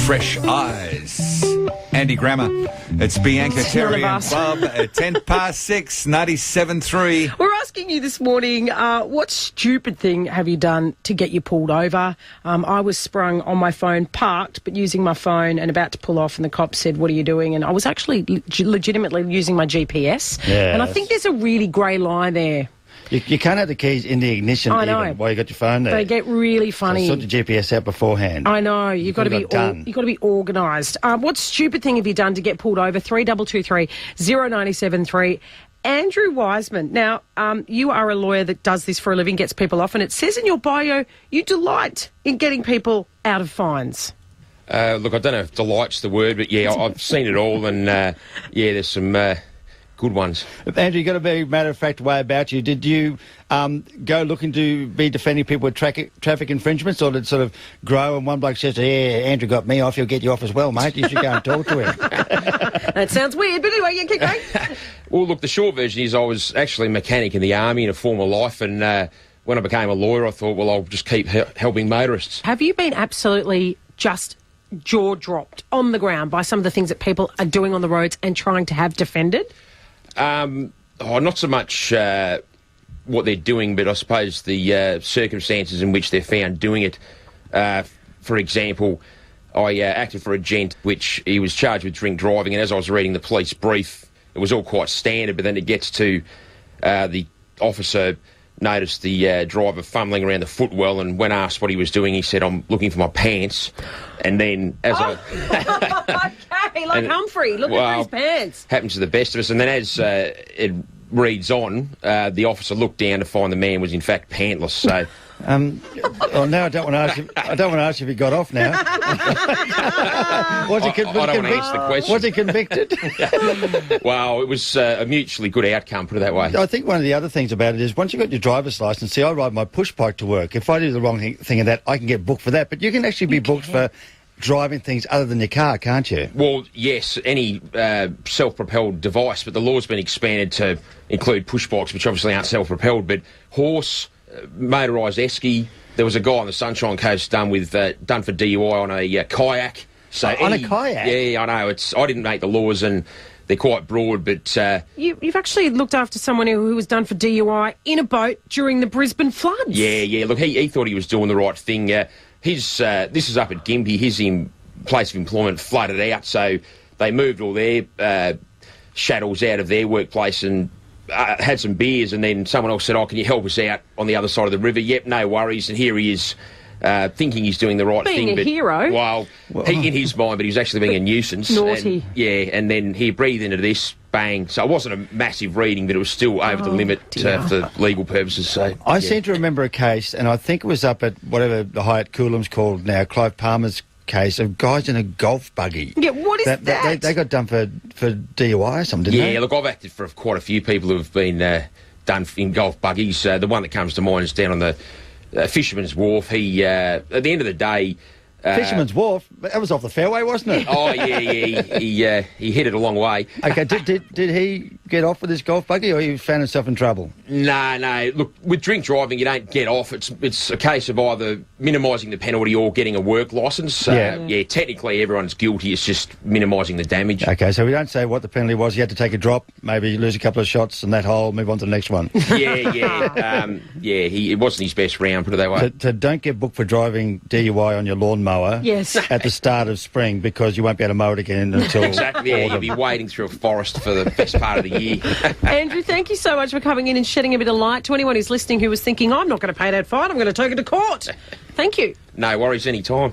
fresh eyes. Andy Grammer. It's Bianca, Terry and Bob at 6:10, 97.3. We're asking you this morning, what stupid thing have you done to get you pulled over? I was sprung on my phone, parked, but using my phone and about to pull off, and the cop said, "What are you doing?" And I was actually legitimately using my GPS. Yeah, and I think there's a really grey line there. You can't have the keys in the ignition even while you got your phone there. They get really funny. So sort the GPS out beforehand. I know. You've got to be organised. What stupid thing have you done to get pulled over? 3223 0973. Andrew Wiseman. Now, you are a lawyer that does this for a living, gets people off, and it says in your bio you delight in getting people out of fines. Look, I don't know if delight's the word, but yeah, I've seen it all, and there's some good ones. Andrew, you've got a very matter-of-fact way about you. Did you go looking to be defending people with traffic infringements, or did it sort of grow and one bloke says, "Yeah, Andrew got me off, he'll get you off as well, mate. You should go and talk to him." That sounds weird, but anyway, keep going. Well, look, the short version is I was actually a mechanic in the army in a former life, and when I became a lawyer, I thought, well, I'll just keep helping motorists. Have you been absolutely just jaw-dropped on the ground by some of the things that people are doing on the roads and trying to have defended? Not so much what they're doing, but I suppose the circumstances in which they're found doing it. For example, I acted for a gent which he was charged with drink driving, and as I was reading the police brief, it was all quite standard, but then it gets to the officer noticed the driver fumbling around the footwell, and when asked what he was doing, he said, "I'm looking for my pants." And then Okay, like Humphrey, looking for his pants. Happens to the best of us. And then as it reads on, the officer looked down to find the man was in fact pantless. So, now I don't want to ask you. I don't want to ask you if he got off now. Was he I don't want to answer the question. Was he convicted? Well, it was a mutually good outcome, put it that way. I think one of the other things about it is once you've got your driver's licence, see, I ride my push bike to work. If I do the wrong thing of that, I can get booked for that. But you can actually be booked for driving things other than your car, can't you? Well, yes, any self-propelled device, but the law's been expanded to include push bikes, which obviously aren't self-propelled, but horse, motorised esky. There was a guy on the Sunshine Coast done for DUI on a kayak. So on a kayak? Yeah, I know. I didn't make the laws, and they're quite broad, but... You've actually looked after someone who was done for DUI in a boat during the Brisbane floods. Yeah. Look, he thought he was doing the right thing. This is up at Gympie. His place of employment flooded out, so they moved all their shadows out of their workplace and had some beers, and then someone else said, "Oh, can you help us out on the other side of the river?" Yep, no worries. And here he is, thinking he's doing the right thing. Being a hero. Well, in his mind, but he was actually being a nuisance. Naughty. And then he breathed into this, bang. So it wasn't a massive reading, but it was still over the limit for legal purposes. So I seem to remember a case, and I think it was up at whatever the Hyatt Coolum's called now, Clive Palmer's case of guys in a golf buggy. Yeah, what is that? They got done for DUI or something, didn't they? Yeah, look, I've acted for quite a few people who have been done in golf buggies. The one that comes to mind is down on the Fisherman's Wharf. He, at the end of the day... Fisherman's Wharf? That was off the fairway, wasn't it? Oh, yeah. He hit it a long way. Okay, did he get off with his golf buggy, or he found himself in trouble? No. Look, with drink driving, you don't get off. It's a case of either minimising the penalty or getting a work licence. Yeah, technically everyone's guilty. It's just minimising the damage. Okay, so we don't say what the penalty was. You had to take a drop, maybe lose a couple of shots in that hole, move on to the next one. Yeah. It wasn't his best round, put it that way. So don't get booked for driving DUI on your lawnmower at the start of spring, because you won't be able to mow it again until exactly. Yeah, you'll be wading through a forest for the best part of the year. Andrew, thank you so much for coming in and shedding a bit of light to anyone who's listening who was thinking, I'm not going to pay that fine, I'm going to take it to court. Thank you. No worries, any time.